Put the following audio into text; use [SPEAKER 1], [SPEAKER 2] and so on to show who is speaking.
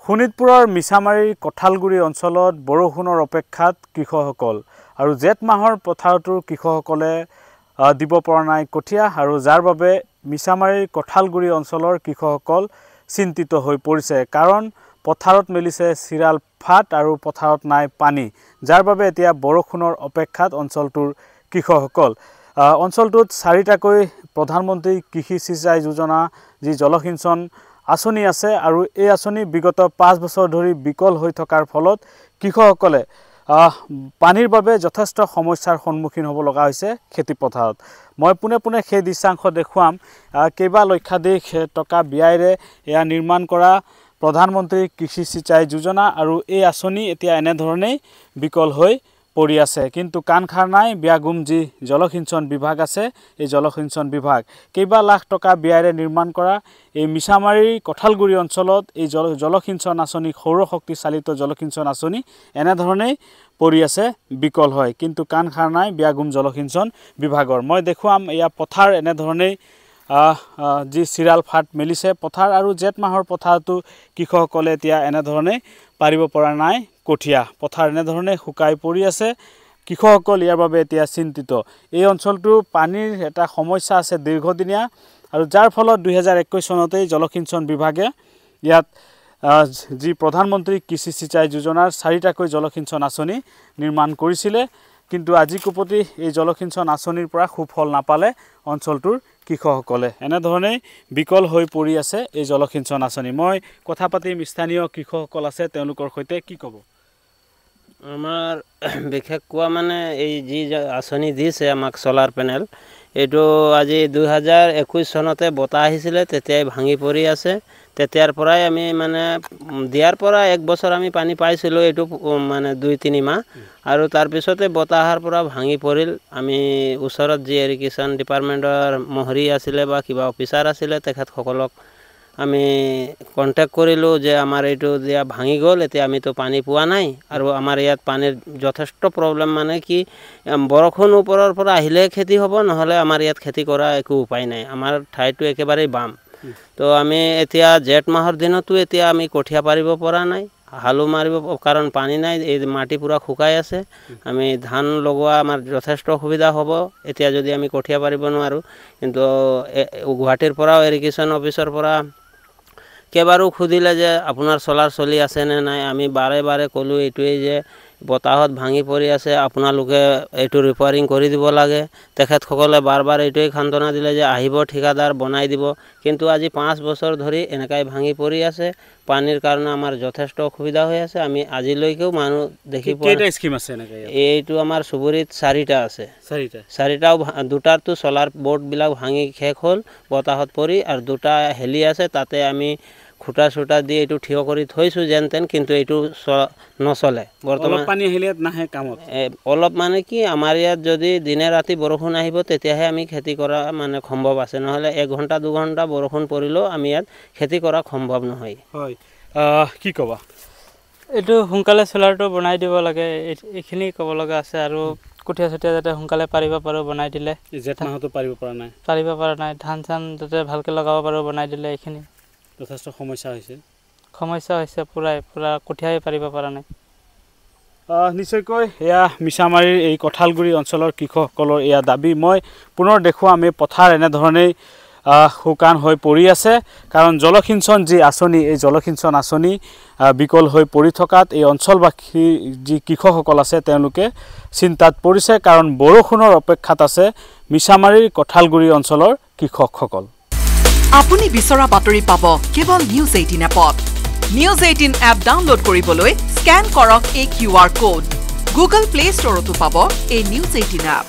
[SPEAKER 1] শোণিতপুৰৰ মিছামাৰীৰ কঁঠালগুৰি অঞ্চলত বৰষুণৰ অপেক্ষাত কৃষকসকল আৰু জেঠ মাহৰ পথাৰতো কৃষকসকলে দিব পৰা নাই কঠীয়া আৰু যাৰ বাবে মিছামাৰীৰ কঁঠালগুৰি অঞ্চলৰ কৃষকসকল চিন্তিত হৈ পৰিছে কাৰণ পথাৰত মেলিছে চিৰাল ফাট আৰু পথাৰত নাই পানী যাৰ বাবে এতিয়া বৰষুণৰ অপেক্ষাত অঞ্চলটোৰ কৃষকসকল অঞ্চলটোত 4টাকৈ প্ৰধানমন্ত্ৰী কৃষি সিঁচাই যোজনা যি জলসিঞ্চন আঁচনি আছে আৰু এই আঁচনি বিগত 5 বছৰ ধৰি বিকল হৈ থকাৰ ফলত কৃষকসকলে পানীৰ বাবে যথেষ্ট সমস্যাৰ সন্মুখীন হ'ব লগা হৈছে খেতি পথাৰত মই পুনে সেই দৃশ্যাংশ দেখুৱাম কেইবা লক্ষাধিক টকা ব্যয়েৰে এয়া নিৰ্মাণ কৰা প্ৰধানমন্ত্ৰী কৃষি সিঁচাই যোজনা আৰু এই আঁচনি এতিয়া এনে ধৰণেই বিকল হৈ পৰি আছে কিন্তু কাণ খাৰ নাই বিয়াগুম যি জলসিঞ্চন বিভাগ আছে এই জলসিঞ্চন বিভাগ কেইবা লাখ টকা ব্যয়েৰে নিৰ্মাণ কৰা এই মিছামাৰীৰ কঁঠালগুৰি অঞ্চলত এই জলসিঞ্চন আঁচনি সৌৰশক্তি চালিত জলসিঞ্চন আঁচনি এনে ধৰণেই পৰি আছে বিকল হয় কিন্তু কাণ খাৰ নাই বিয়াগুম জলসিঞ্চন বিভাগৰ মই দেখুৱাম এয়া পথাৰ এনে ধৰণেই যি চিৰাল ফাট মেলিছে পথাৰ আৰু জেঠ মাহৰ পথাৰতো কৃষকসকলে এতিয়া এনে ধৰণে পাৰিব পৰা নাই কঠীয়া পথাৰ এনে ধৰণে শুকাই পৰি আছে কৃষকসকল ইয়াৰ বাবে এতিয়া চিন্তিত এই অঞ্চলটো পানীৰ এটা সমস্যা আছে দীৰ্ঘদিনীয়া আৰু যাৰ ফলত 2021 চনতেই জলসিঞ্চন বিভাগে ইয়াত যি প্ৰধানমন্ত্ৰী কৃষি সিঁচাই যোজনাৰ 4টাকৈ জলসিঞ্চন আঁচনি নিৰ্মাণ কৰিছিলে কিন্তু আজি কুপতি এই জলসিঞ্চন আঁচনিৰ পৰা সুফল নাপালে অঞ্চলটোৰ কৃষকসকলে এনে ধৰণে বিকল হৈ পৰি আছে এই জলসিঞ্চন আঁচনি মই কথা পাতিম স্থানীয় কৃষকসকল আছে তেওঁলোকৰ সৈতে কি ক'ব
[SPEAKER 2] আমাৰ বিশেষ কোৱা মানে এই যি আঁচনি দিছে আমাক সোলাৰ পেনেল এইটো আজি 2021 চনতে বতাহ আহিছিলে তেতিয়াই ভাঙি পৰি আছে তেতিয়াৰ পৰাই আমি মানে দিয়াৰ পৰা 1 বছৰ আমি পানী পাইছিলো এইটো মানে 2-3 মাহ আৰু তাৰ পিছতে বতাহৰ পৰা ভাঙি পৰিল আমি ওচৰত যি ইৰিগেশ্যন ডিপাৰ্টমেন্টৰ মহৰি আছিল বা কিবা অফিচাৰ আছিল তেখেতসকলক আমি কন্টাক্ট কৰিলো যে আমাৰ এইটো দিয়া ভাঙি গ'ল এতিয়া আমি তো পানী পোৱা নাই আৰু আমাৰ ইয়াত পানীৰ যথেষ্ট প্ৰবলেম মানে কি বৰষুণ ওপৰৰ পৰা আহিলে খেতি হ'ব নহলে আমাৰ ইয়াত খেতি কৰা একো উপায় নাই আমাৰ ঠাইটো একেবাৰে বাম তো আমি এতিয়া জেঠ মাহৰ দিনতো এতিয়া আমি কঠীয়া পাৰিব পৰা নাই হালু মাৰিব কাৰণ পানী নাই এই মাটি পুৰা শুকাই আছে আমি ধান লগোৱা আমাৰ যথেষ্ট অসুবিধা হ'ব এতিয়া যদি আমি কঠীয়া পাৰিব নোৱাৰো কিন্তু গুৱাহাটীৰ পৰা ইৰিগেশ্যন অফিচৰ পৰা কেবাৰো খুদিলে যে আপোনাৰ সোলাৰ চলি আছে নে নাই আমি বাৰে কলো এইটোই যে বতাহত ভাঙি পৰি আছে আপোনালোকে এইটো ৰিপেয়াৰিং কৰি দিব লাগে তেখেতসকলে বাৰ এইটোই খান্তনা দিলে যে আহিব ঠিকাদাৰ বনাই দিব কিন্তু আজি 5 বছৰ ধৰি এনেকাই ভাঙি পৰি আছে পানীৰ কাৰণে আমাৰ যথেষ্ট অসুবিধা হৈ আছে আমি আজিলৈকেও মানুহ দেখি
[SPEAKER 1] কেইটা স্কিম আছে এনেকা
[SPEAKER 2] এইটো আমাৰ সুবুৰীত 4টা আছে 4টাও দুটাৰটো সোলাৰ বোৰ্ড বিলাক ভাঙি শেষ হ'ল বতাহত পৰি আৰু দুটা হেলি আছে তাতে আমি খুটা ছুটা দি এইটো ঠিয় কৰি থৈছো যেনতেন কিন্তু এইটো নচলে বৰ্তমান
[SPEAKER 1] পানী আহিলে নাহে কামত
[SPEAKER 2] অলপ মানে কি আমাৰ ইয়াত যদি দিনে ৰাতি বৰষুণ আহিব তেতিয়াহে আমি খেতি কৰা মানে সম্ভৱ আছে নহলে 1 ঘণ্টা 2 ঘণ্টা বৰষুণ পৰিলেও আমি ইয়াত খেতি কৰা সম্ভৱ নহয়
[SPEAKER 1] হয় কি কবা
[SPEAKER 3] এইটো হুঙ্কালে সোলাৰটো বনাই দিব লাগে এইখিনি ক'ব লগা আছে আৰু কঠীয়া ছটিয়া যাতে হুঙ্কালে পাৰিব পাৰো বনাই দিলে
[SPEAKER 1] জেঠ মাহতো পাৰিব পৰা নাই
[SPEAKER 3] ধান চান যাতে ভালকে লগাব পাৰো বনাই দিলে এইখিনি
[SPEAKER 1] যথেষ্ট সমস্যা হৈছে
[SPEAKER 3] পুৰা কঠিয়াই পাৰিব পৰা নাই
[SPEAKER 1] নিশ্চয়কৈ এয়া মিছামাৰীৰ এই কঁঠালগুৰি অঞ্চলৰ কৃষকসকলৰ এয়া দাবী মই পুনৰ দেখুৱাম এই পথাৰ এনে ধৰণেই শুকান হৈ পৰি আছে কাৰণ জলসিঞ্চন যি আঁচনি এই জলসিঞ্চন আঁচনি বিকল হৈ পৰি থকাত এই অঞ্চলবাসী যি কৃষকসকল আছে তেওঁলোকে চিন্তাত পৰিছে কাৰণ বৰষুণৰ অপেক্ষাত আছে মিছামাৰীৰ কঁঠালগুৰি অঞ্চলৰ কৃষকসকল
[SPEAKER 4] আপুনি বিচৰা বাতৰি পাব কেৱল নিউজ 18 এপত নিউজ 18 এপ ডাউনলোড কৰিবলৈ স্ক্যান কৰক এই QR কোড গুগল প্লে ষ্টৰতো পাব এই নিউজ 18 এপ